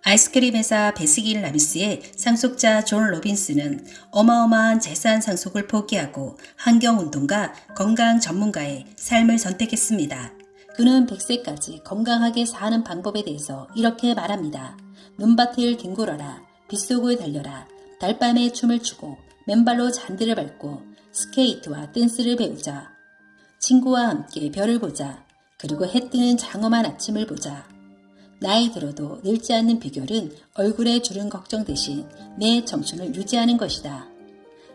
아이스크림 회사 베스킨 라빈스의 상속자 존 로빈스는 어마어마한 재산 상속을 포기하고 환경운동가 건강 전문가의 삶을 선택했습니다. 그는 100세까지 건강하게 사는 방법에 대해서 이렇게 말합니다. 눈밭을 뒹굴어라, 빗속을 달려라, 달밤에 춤을 추고 맨발로 잔디를 밟고 스케이트와 댄스를 배우자. 친구와 함께 별을 보자. 그리고 해 뜨는 장엄한 아침을 보자. 나이 들어도 늙지 않는 비결은 얼굴에 주름 걱정 대신 내 청춘을 유지하는 것이다.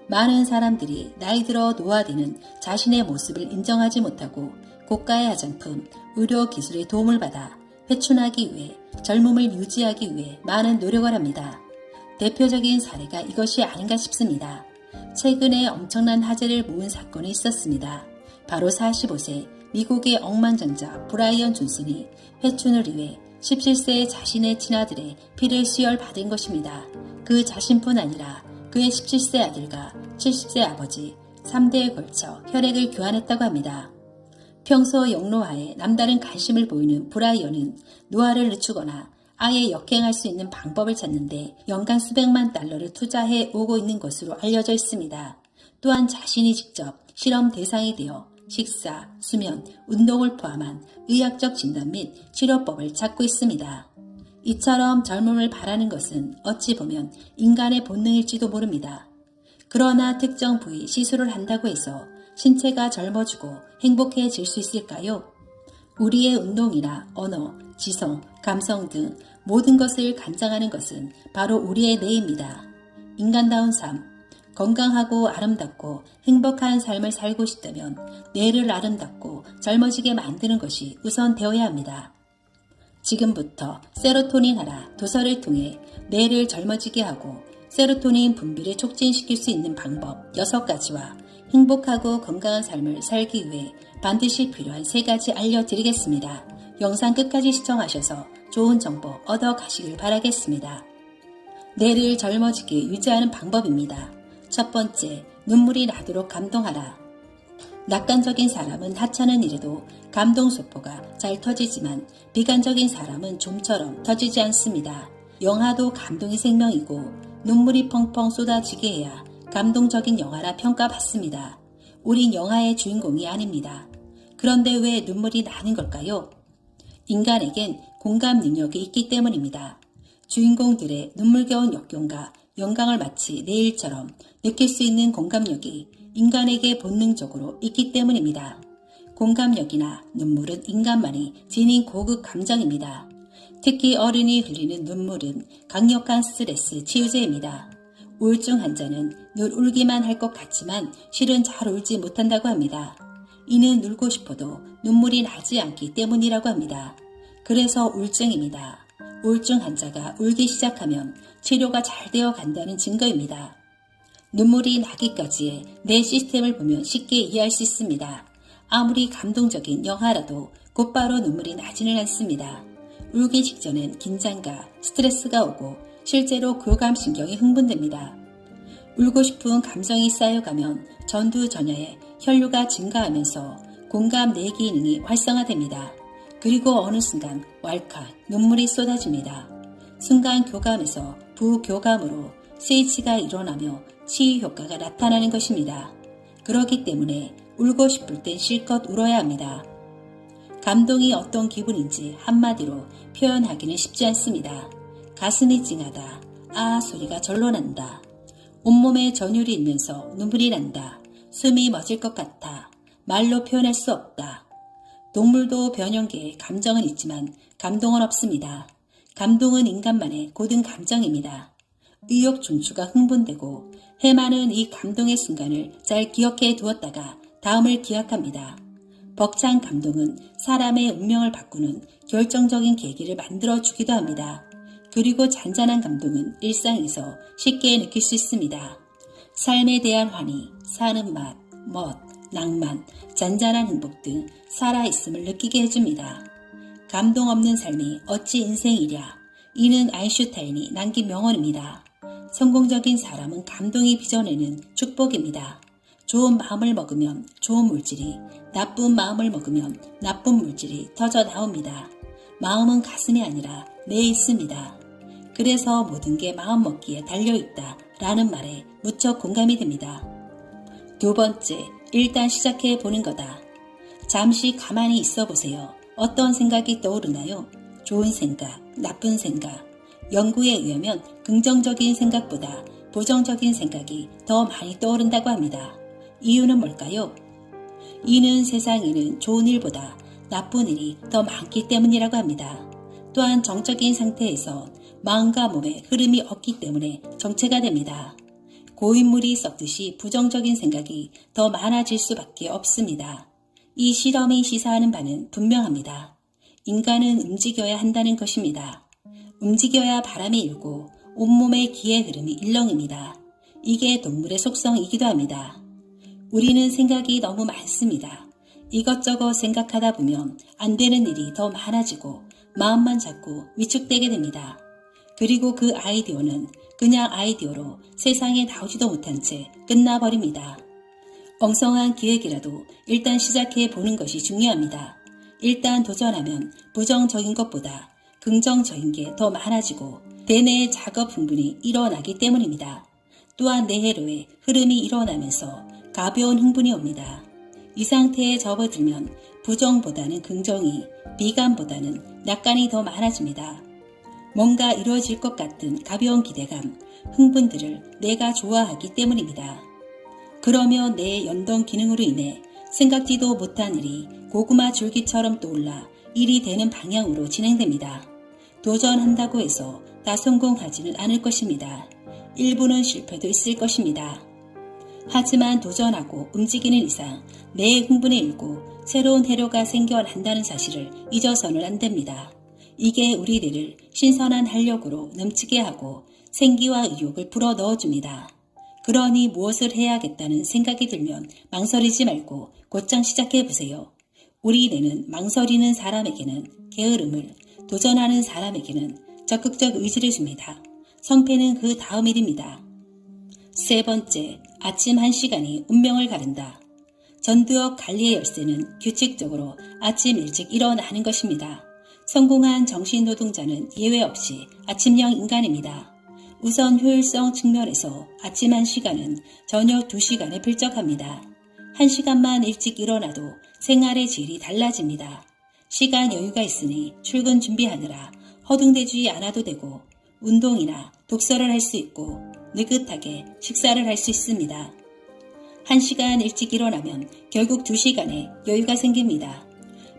많은 사람들이 나이 들어 노화되는 자신의 모습을 인정하지 못하고 고가의 화장품, 의료 기술의 도움을 받아 회춘하기 위해 젊음을 유지하기 위해 많은 노력을 합니다. 대표적인 사례가 이것이 아닌가 싶습니다. 최근에 엄청난 화제를 모은 사건이 있었습니다. 바로 45세 미국의 억만장자 브라이언 존슨이 회춘을 위해 17세의 자신의 친아들의 피를 수혈받은 것입니다. 그 자신뿐 아니라 그의 17세 아들과 70세 아버지 3대에 걸쳐 혈액을 교환했다고 합니다. 평소 영노화에 남다른 관심을 보이는 브라이언은 노화를 늦추거나 아예 역행할 수 있는 방법을 찾는데 연간 수백만 달러를 투자해 오고 있는 것으로 알려져 있습니다. 또한 자신이 직접 실험 대상이 되어 식사, 수면, 운동을 포함한 의학적 진단 및 치료법을 찾고 있습니다. 이처럼 젊음을 바라는 것은 어찌 보면 인간의 본능일지도 모릅니다. 그러나 특정 부위 시술을 한다고 해서 신체가 젊어지고 행복해질 수 있을까요? 우리의 운동이나 언어, 지성, 감성 등 모든 것을 관장하는 것은 바로 우리의 뇌입니다. 인간다운 삶, 건강하고 아름답고 행복한 삶을 살고 싶다면 뇌를 아름답고 젊어지게 만드는 것이 우선 되어야 합니다. 지금부터 세로토닌 하라 도서를 통해 뇌를 젊어지게 하고 세로토닌 분비를 촉진시킬 수 있는 방법 6가지와 행복하고 건강한 삶을 살기 위해 반드시 필요한 3가지 알려드리겠습니다. 영상 끝까지 시청하셔서 좋은 정보 얻어 가시길 바라겠습니다. 뇌를 젊어지게 유지하는 방법입니다. 첫 번째, 눈물이 나도록 감동하라. 낙관적인 사람은 하찮은 일에도 감동소포가 잘 터지지만 비관적인 사람은 좀처럼 터지지 않습니다. 영화도 감동이 생명이고 눈물이 펑펑 쏟아지게 해야 감동적인 영화라 평가받습니다. 우린 영화의 주인공이 아닙니다. 그런데 왜 눈물이 나는 걸까요? 인간에겐 공감 능력이 있기 때문입니다. 주인공들의 눈물겨운 역경과 영광을 마치 내 일처럼 느낄 수 있는 공감력이 인간에게 본능적으로 있기 때문입니다. 공감력이나 눈물은 인간만이 지닌 고급 감정입니다. 특히 어른이 흘리는 눈물은 강력한 스트레스 치유제입니다. 우울증 환자는 늘 울기만 할 것 같지만 실은 잘 울지 못한다고 합니다. 이는 울고 싶어도 눈물이 나지 않기 때문이라고 합니다. 그래서 우울증입니다. 우울증 환자가 울기 시작하면 치료가 잘 되어 간다는 증거입니다. 눈물이 나기까지의 내 시스템을 보면 쉽게 이해할 수 있습니다. 아무리 감동적인 영화라도 곧바로 눈물이 나지는 않습니다. 울기 직전엔 긴장과 스트레스가 오고 실제로 교감신경이 흥분됩니다. 울고 싶은 감정이 쌓여가면 전두전야에 혈류가 증가하면서 공감 뇌 기능이 활성화됩니다. 그리고 어느 순간 왈칵 눈물이 쏟아집니다. 순간 교감에서 부교감으로 스위치가 일어나며 치유 효과가 나타나는 것입니다. 그렇기 때문에 울고 싶을 땐 실컷 울어야 합니다. 감동이 어떤 기분인지 한마디로 표현하기는 쉽지 않습니다. 가슴이 찡하다. 아 소리가 절로 난다. 온몸에 전율이 일면서 눈물이 난다. 숨이 멎을 것 같아. 말로 표현할 수 없다. 동물도 변형계에 감정은 있지만 감동은 없습니다. 감동은 인간만의 고든 감정입니다. 의욕 중추가 흥분되고 해마는 이 감동의 순간을 잘 기억해 두었다가 다음을 기약합니다. 벅찬 감동은 사람의 운명을 바꾸는 결정적인 계기를 만들어주기도 합니다. 그리고 잔잔한 감동은 일상에서 쉽게 느낄 수 있습니다. 삶에 대한 환희, 사는 맛, 멋, 낭만, 잔잔한 행복 등 살아있음을 느끼게 해줍니다. 감동 없는 삶이 어찌 인생이랴. 이는 아인슈타인이 남긴 명언입니다. 성공적인 사람은 감동이 빚어내는 축복입니다. 좋은 마음을 먹으면 좋은 물질이, 나쁜 마음을 먹으면 나쁜 물질이 터져 나옵니다. 마음은 가슴이 아니라 뇌에 있습니다. 그래서 모든 게 마음먹기에 달려있다 라는 말에 무척 공감이 됩니다. 두 번째, 일단 시작해 보는 거다. 잠시 가만히 있어 보세요. 어떤 생각이 떠오르나요? 좋은 생각, 나쁜 생각. 연구에 의하면 긍정적인 생각보다 부정적인 생각이 더 많이 떠오른다고 합니다. 이유는 뭘까요? 이는 세상에는 좋은 일보다 나쁜 일이 더 많기 때문이라고 합니다. 또한 정적인 상태에서 마음과 몸의 흐름이 없기 때문에 정체가 됩니다. 고인물이 썩듯이 부정적인 생각이 더 많아질 수밖에 없습니다. 이 실험이 시사하는 바는 분명합니다. 인간은 움직여야 한다는 것입니다. 움직여야 바람이 일고 온몸의 기의 흐름이 일렁입니다. 이게 동물의 속성이기도 합니다. 우리는 생각이 너무 많습니다. 이것저것 생각하다 보면 안 되는 일이 더 많아지고 마음만 자꾸 위축되게 됩니다. 그리고 그 아이디어는 그냥 아이디어로 세상에 나오지도 못한 채 끝나버립니다. 엉성한 기획이라도 일단 시작해 보는 것이 중요합니다. 일단 도전하면 부정적인 것보다 긍정적인 게 더 많아지고 대뇌의 작업 흥분이 일어나기 때문입니다. 또한 뇌회로의 흐름이 일어나면서 가벼운 흥분이 옵니다. 이 상태에 접어들면 부정보다는 긍정이, 비관보다는 낙관이 더 많아집니다. 뭔가 이루어질 것 같은 가벼운 기대감, 흥분들을 뇌가 좋아하기 때문입니다. 그러면 뇌의 연동 기능으로 인해 생각지도 못한 일이 고구마 줄기처럼 떠올라 일이 되는 방향으로 진행됩니다. 도전한다고 해서 다 성공하지는 않을 것입니다. 일부는 실패도 있을 것입니다. 하지만 도전하고 움직이는 이상 뇌의 흥분에 일고 새로운 해로가 생겨난다는 사실을 잊어서는 안 됩니다. 이게 우리 뇌를 신선한 활력으로 넘치게 하고 생기와 의욕을 불어 넣어줍니다. 그러니 무엇을 해야겠다는 생각이 들면 망설이지 말고 곧장 시작해보세요. 우리 뇌는 망설이는 사람에게는 게으름을, 도전하는 사람에게는 적극적 의지를 줍니다. 성패는 그 다음 일입니다. 세 번째, 아침 1시간이 운명을 가른다. 전두엽 관리의 열쇠는 규칙적으로 아침 일찍 일어나는 것입니다. 성공한 정신노동자는 예외 없이 아침형 인간입니다. 우선 효율성 측면에서 아침 1시간은 저녁 2시간에 필적합니다. 1시간만 일찍 일어나도 생활의 질이 달라집니다. 시간 여유가 있으니 출근 준비하느라 허둥대지 않아도 되고 운동이나 독서를 할 수 있고 느긋하게 식사를 할 수 있습니다. 1시간 일찍 일어나면 결국 2시간의 여유가 생깁니다.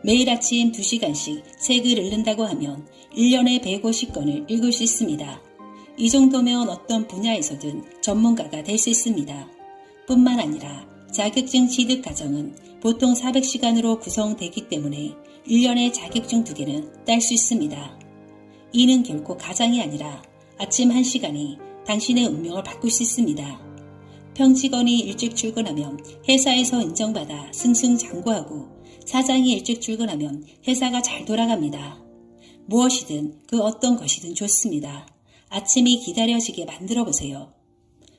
매일 아침 2시간씩 책을 읽는다고 하면 1년에 150권을 읽을 수 있습니다. 이 정도면 어떤 분야에서든 전문가가 될 수 있습니다. 뿐만 아니라 자격증 취득 과정은 보통 400시간으로 구성되기 때문에 1년에 자격증 2개는 딸 수 있습니다. 이는 결코 가장이 아니라 아침 1시간이 당신의 운명을 바꿀 수 있습니다. 평직원이 일찍 출근하면 회사에서 인정받아 승승장구하고 사장이 일찍 출근하면 회사가 잘 돌아갑니다. 무엇이든 그 어떤 것이든 좋습니다. 아침이 기다려지게 만들어 보세요.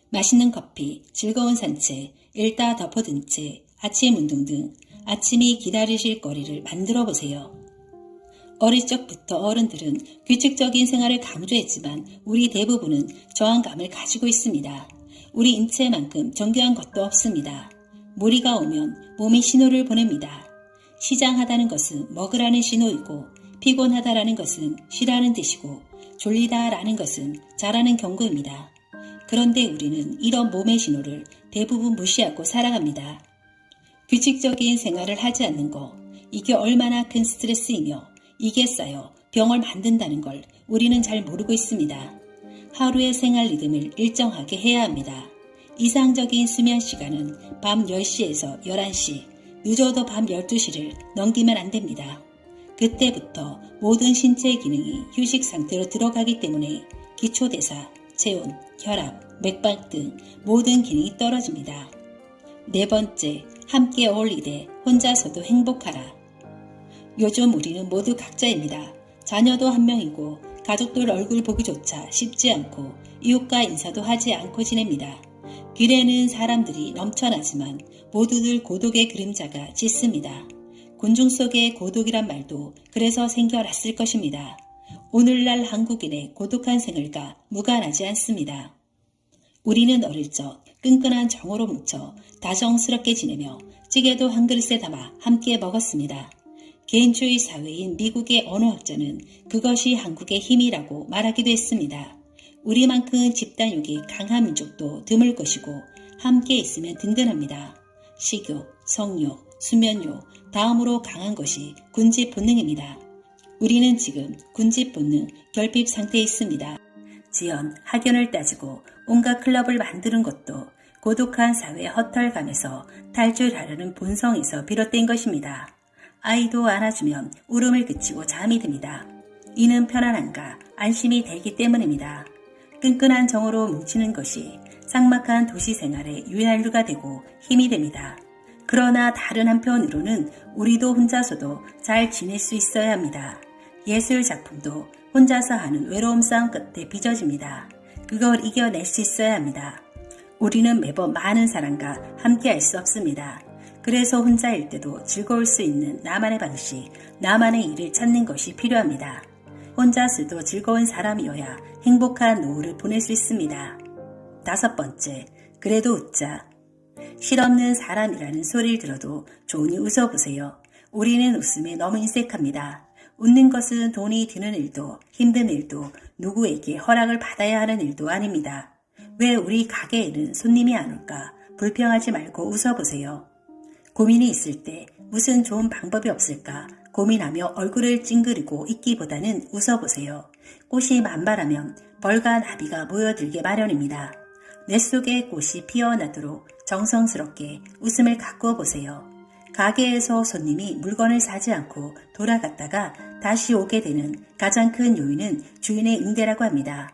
맛있는 커피, 즐거운 산책, 읽다 덮어둔 채, 아침 운동 등 아침이 기다리실 거리를 만들어 보세요. 어릴 적부터 어른들은 규칙적인 생활을 강조했지만 우리 대부분은 저항감을 가지고 있습니다. 우리 인체만큼 정교한 것도 없습니다. 무리가 오면 몸이 신호를 보냅니다. 시장하다는 것은 먹으라는 신호이고 피곤하다라는 것은 쉬라는 뜻이고 졸리다라는 것은 자라는 경고입니다. 그런데 우리는 이런 몸의 신호를 대부분 무시하고 살아갑니다. 규칙적인 생활을 하지 않는 것, 이게 얼마나 큰 스트레스이며 이게 쌓여 병을 만든다는 걸 우리는 잘 모르고 있습니다. 하루의 생활 리듬을 일정하게 해야 합니다. 이상적인 수면 시간은 밤 10시에서 11시, 늦어도 밤 12시를 넘기면 안 됩니다. 그때부터 모든 신체 기능이 휴식 상태로 들어가기 때문에 기초대사, 체온, 혈압, 맥박 등 모든 기능이 떨어집니다. 네 번째, 함께 어울리되 혼자서도 행복하라. 요즘 우리는 모두 각자입니다. 자녀도 한 명이고 가족들 얼굴 보기조차 쉽지 않고 이웃과 인사도 하지 않고 지냅니다. 길에는 사람들이 넘쳐나지만 모두들 고독의 그림자가 짙습니다. 곤중 속의 고독이란 말도 그래서 생겨났을 것입니다. 오늘날 한국인의 고독한 생활과 무관하지 않습니다. 우리는 어릴 적 끈끈한 정으로 뭉쳐 다정스럽게 지내며 찌개도 한 그릇에 담아 함께 먹었습니다. 개인주의 사회인 미국의 언어학자는 그것이 한국의 힘이라고 말하기도 했습니다. 우리만큼 집단욕이 강한 민족도 드물 것이고 함께 있으면 든든합니다. 식욕, 성욕, 수면욕, 다음으로 강한 것이 군집 본능입니다. 우리는 지금 군집 본능 결핍 상태에 있습니다. 지연, 학연을 따지고 온갖 클럽을 만드는 것도 고독한 사회 허탈감에서 탈출하려는 본성에서 비롯된 것입니다. 아이도 안아주면 울음을 그치고 잠이 듭니다. 이는 편안함과 안심이 되기 때문입니다. 끈끈한 정으로 뭉치는 것이 삭막한 도시 생활의 윤활유가 되고 힘이 됩니다. 그러나 다른 한편으로는 우리도 혼자서도 잘 지낼 수 있어야 합니다. 예술 작품도 혼자서 하는 외로움 싸움 끝에 빚어집니다. 그걸 이겨낼 수 있어야 합니다. 우리는 매번 많은 사람과 함께 할 수 없습니다. 그래서 혼자일 때도 즐거울 수 있는 나만의 방식, 나만의 일을 찾는 것이 필요합니다. 혼자서도 즐거운 사람이어야 행복한 노후를 보낼 수 있습니다. 5번째, 그래도 웃자. 실없는 사람이라는 소리를 들어도 좋으니 웃어보세요. 우리는 웃음에 너무 인색합니다. 웃는 것은 돈이 드는 일도 힘든 일도 누구에게 허락을 받아야 하는 일도 아닙니다. 왜 우리 가게에는 손님이 안 올까? 불평하지 말고 웃어보세요. 고민이 있을 때 무슨 좋은 방법이 없을까? 고민하며 얼굴을 찡그리고 있기보다는 웃어보세요. 꽃이 만발하면 벌과 나비가 모여들게 마련입니다. 내 속에 꽃이 피어나도록 정성스럽게 웃음을 가꾸어 보세요. 가게에서 손님이 물건을 사지 않고 돌아갔다가 다시 오게 되는 가장 큰 요인은 주인의 응대라고 합니다.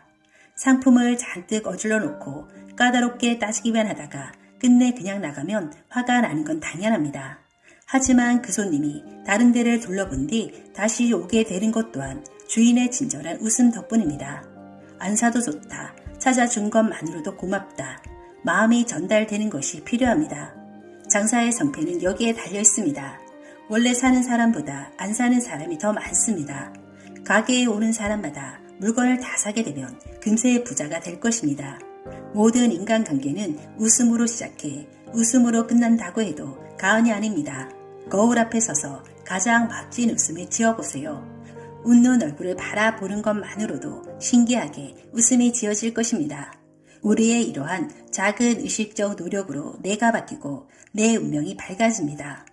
상품을 잔뜩 어질러 놓고 까다롭게 따지기만 하다가 끝내 그냥 나가면 화가 나는 건 당연합니다. 하지만 그 손님이 다른 데를 둘러본 뒤 다시 오게 되는 것 또한 주인의 친절한 웃음 덕분입니다. 안 사도 좋다, 찾아준 것만으로도 고맙다, 마음이 전달되는 것이 필요합니다. 장사의 성패는 여기에 달려 있습니다. 원래 사는 사람보다 안 사는 사람이 더 많습니다. 가게에 오는 사람마다 물건을 다 사게 되면 금세 부자가 될 것입니다. 모든 인간관계는 웃음으로 시작해 웃음으로 끝난다고 해도 과언이 아닙니다. 거울 앞에 서서 가장 멋진 웃음을 지어보세요. 웃는 얼굴을 바라보는 것만으로도 신기하게 웃음이 지어질 것입니다. 우리의 이러한 작은 의식적 노력으로 내가 바뀌고 내 운명이 밝아집니다.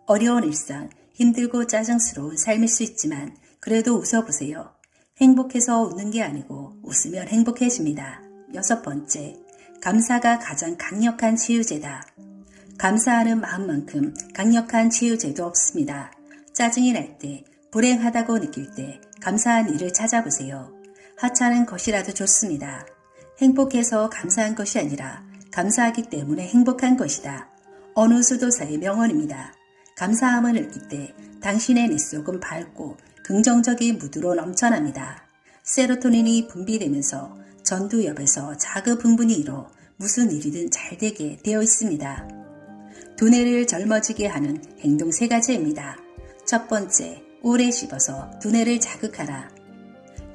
어려운 일상, 힘들고 짜증스러운 삶일 수 있지만 그래도 웃어보세요. 행복해서 웃는 게 아니고 웃으면 행복해집니다. 6번째, 감사가 가장 강력한 치유제다. 감사하는 마음만큼 강력한 치유제도 없습니다. 짜증이 날 때, 불행하다고 느낄 때 감사한 일을 찾아보세요. 하찮은 것이라도 좋습니다. 행복해서 감사한 것이 아니라 감사하기 때문에 행복한 것이다. 어느 수도사의 명언입니다. 감사함을 느낄 때 당신의 내 속은 밝고 긍정적인 무드로 넘쳐납니다. 세로토닌이 분비되면서 전두엽에서 자극 분분이 일어 무슨 일이든 잘 되게 되어 있습니다. 두뇌를 젊어지게 하는 행동 3가지입니다. 첫 번째, 오래 씹어서 두뇌를 자극하라.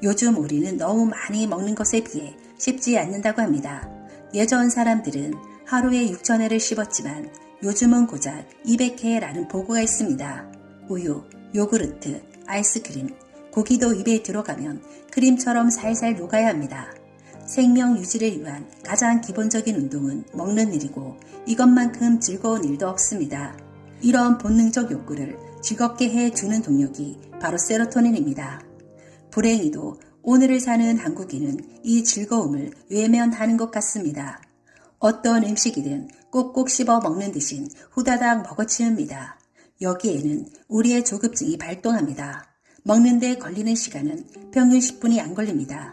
요즘 우리는 너무 많이 먹는 것에 비해 씹지 않는다고 합니다. 예전 사람들은 하루에 6,000회를 씹었지만 요즘은 고작 200회라는 보고가 있습니다. 우유, 요구르트, 아이스크림, 고기도 입에 들어가면 크림처럼 살살 녹아야 합니다. 생명 유지를 위한 가장 기본적인 운동은 먹는 일이고 이것만큼 즐거운 일도 없습니다. 이런 본능적 욕구를 즐겁게 해주는 동력이 바로 세로토닌입니다. 불행히도 오늘을 사는 한국인은 이 즐거움을 외면하는 것 같습니다. 어떤 음식이든 꼭꼭 씹어 먹는 대신 후다닥 먹어치웁니다. 여기에는 우리의 조급증이 발동합니다. 먹는데 걸리는 시간은 평균 10분이 안 걸립니다.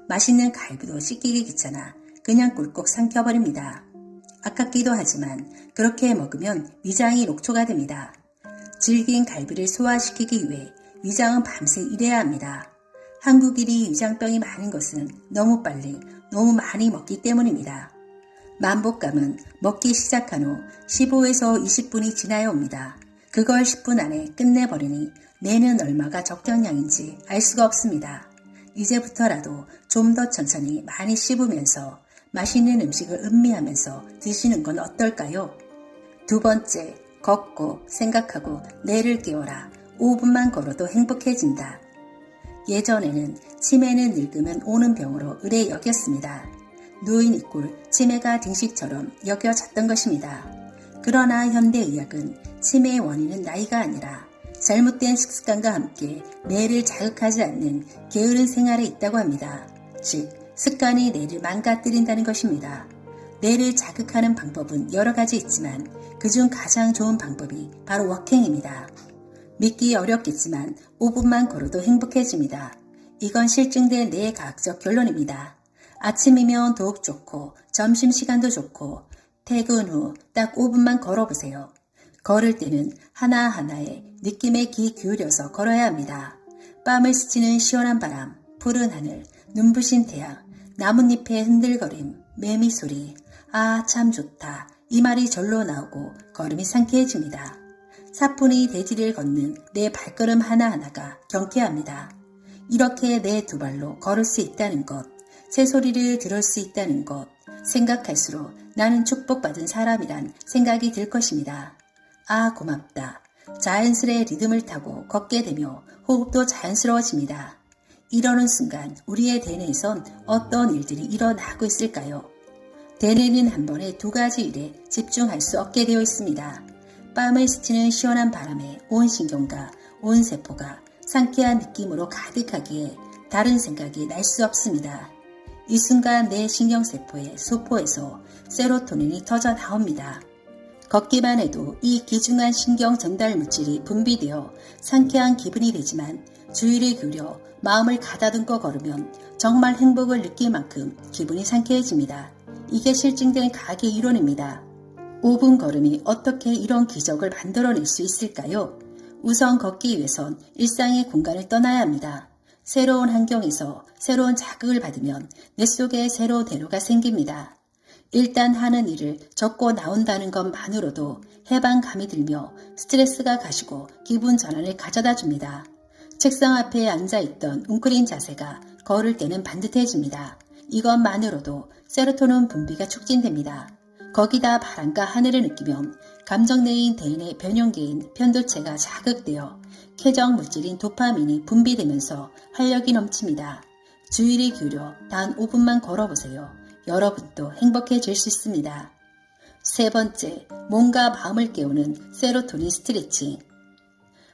맛있는 갈비도 씻기기 귀찮아 그냥 꿀꺽 삼켜버립니다. 아깝기도 하지만 그렇게 먹으면 위장이 녹초가 됩니다. 질긴 갈비를 소화시키기 위해 위장은 밤새 일해야 합니다. 한국인이 위장병이 많은 것은 너무 빨리 너무 많이 먹기 때문입니다. 만복감은 먹기 시작한 후 15에서 20분이 지나야 옵니다. 그걸 10분 안에 끝내버리니 뇌는 얼마가 적정량인지 알 수가 없습니다. 이제부터라도 좀 더 천천히 많이 씹으면서 맛있는 음식을 음미하면서 드시는 건 어떨까요? 두 번째, 걷고 생각하고 뇌를 깨워라. 5분만 걸어도 행복해진다. 예전에는 치매는 늙으면 오는 병으로 의뢰 여겼습니다. 누인 이꼴 치매가 등식처럼 여겨졌던 것입니다. 그러나 현대의학은 치매의 원인은 나이가 아니라 잘못된 식습관과 함께 뇌를 자극하지 않는 게으른 생활에 있다고 합니다. 즉, 습관이 뇌를 망가뜨린다는 것입니다. 뇌를 자극하는 방법은 여러 가지 있지만 그중 가장 좋은 방법이 바로 워킹입니다. 믿기 어렵겠지만 5분만 걸어도 행복해집니다. 이건 실증된 뇌과학적 결론입니다. 아침이면 더욱 좋고 점심시간도 좋고 퇴근 후 딱 5분만 걸어보세요. 걸을 때는 하나하나에 느낌에 귀 기울여서 걸어야 합니다. 뺨을 스치는 시원한 바람, 푸른 하늘, 눈부신 태양, 나뭇잎의 흔들거림, 매미 소리, 아 참 좋다. 이 말이 절로 나오고 걸음이 상쾌해집니다. 사뿐히 대지를 걷는 내 발걸음 하나하나가 경쾌합니다. 이렇게 내 두 발로 걸을 수 있다는 것, 새소리를 들을 수 있다는 것, 생각할수록 나는 축복받은 사람이란 생각이 들 것입니다. 아 고맙다. 자연스레 리듬을 타고 걷게 되며 호흡도 자연스러워집니다. 이러는 순간 우리의 대뇌에선 어떤 일들이 일어나고 있을까요? 대뇌는 한 번에 두 가지 일에 집중할 수 없게 되어 있습니다. 뺨을 스치는 시원한 바람에 온 신경과 온 세포가 상쾌한 느낌으로 가득하기에 다른 생각이 날 수 없습니다. 이 순간 내 신경세포의 소포에서 세로토닌이 터져 나옵니다. 걷기만 해도 이 귀중한 신경 전달 물질이 분비되어 상쾌한 기분이 되지만 주의를 기울여 마음을 가다듬고 걸으면 정말 행복을 느낄 만큼 기분이 상쾌해집니다. 이게 실증된 과학의 이론입니다. 5분 걸음이 어떻게 이런 기적을 만들어낼 수 있을까요? 우선 걷기 위해선 일상의 공간을 떠나야 합니다. 새로운 환경에서 새로운 자극을 받으면 뇌 속에 새로운 대로가 생깁니다. 일단 하는 일을 적고 나온다는 것만으로도 해방감이 들며 스트레스가 가시고 기분 전환을 가져다 줍니다. 책상 앞에 앉아있던 웅크린 자세가 걸을 때는 반듯해집니다. 이것만으로도 세로토닌 분비가 촉진됩니다. 거기다 바람과 하늘을 느끼면 감정내인 대인의 변형계인 편도체가 자극되어 쾌적 물질인 도파민이 분비되면서 활력이 넘칩니다. 주의를 기울여 단 5분만 걸어보세요. 여러분도 행복해질 수 있습니다. 세 번째, 몸과 마음을 깨우는 세로토닌 스트레칭.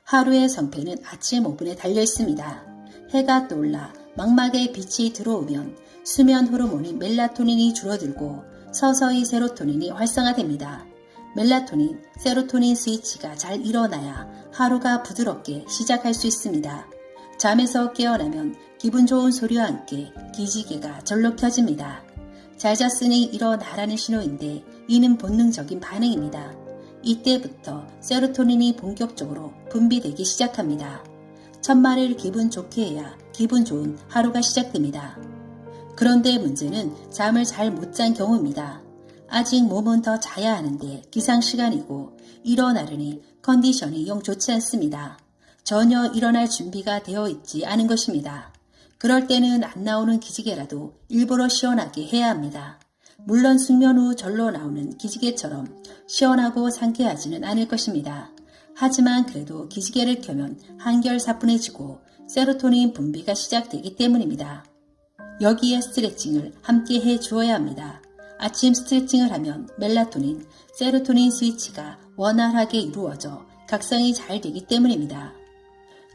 하루의 성패는 아침 5분에 달려 있습니다. 해가 떠올라 망막에 빛이 들어오면 수면 호르몬인 멜라토닌이 줄어들고 서서히 세로토닌이 활성화됩니다. 멜라토닌, 세로토닌 스위치가 잘 일어나야 하루가 부드럽게 시작할 수 있습니다. 잠에서 깨어나면 기분 좋은 소리와 함께 기지개가 절로 켜집니다. 잘 잤으니 일어나라는 신호인데 이는 본능적인 반응입니다. 이때부터 세로토닌이 본격적으로 분비되기 시작합니다. 첫말을 기분 좋게 해야 기분 좋은 하루가 시작됩니다. 그런데 문제는 잠을 잘 못 잔 경우입니다. 아직 몸은 더 자야 하는데 기상시간이고 일어나려니 컨디션이 영 좋지 않습니다. 전혀 일어날 준비가 되어 있지 않은 것입니다. 그럴 때는 안 나오는 기지개라도 일부러 시원하게 해야 합니다. 물론 숙면 후 절로 나오는 기지개처럼 시원하고 상쾌하지는 않을 것입니다. 하지만 그래도 기지개를 켜면 한결 사뿐해지고 세로토닌 분비가 시작되기 때문입니다. 여기에 스트레칭을 함께 해 주어야 합니다. 아침 스트레칭을 하면 멜라토닌, 세로토닌 스위치가 원활하게 이루어져 각성이 잘 되기 때문입니다.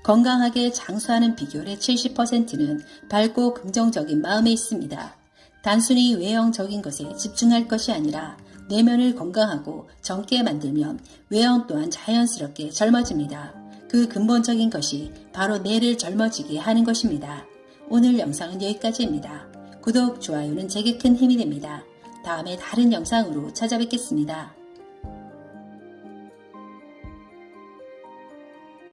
건강하게 장수하는 비결의 70%는 밝고 긍정적인 마음에 있습니다. 단순히 외형적인 것에 집중할 것이 아니라 내면을 건강하고 젊게 만들면 외형 또한 자연스럽게 젊어집니다. 그 근본적인 것이 바로 뇌를 젊어지게 하는 것입니다. 오늘 영상은 여기까지입니다. 구독, 좋아요는 제게 큰 힘이 됩니다. 다음에 다른 영상으로 찾아뵙겠습니다.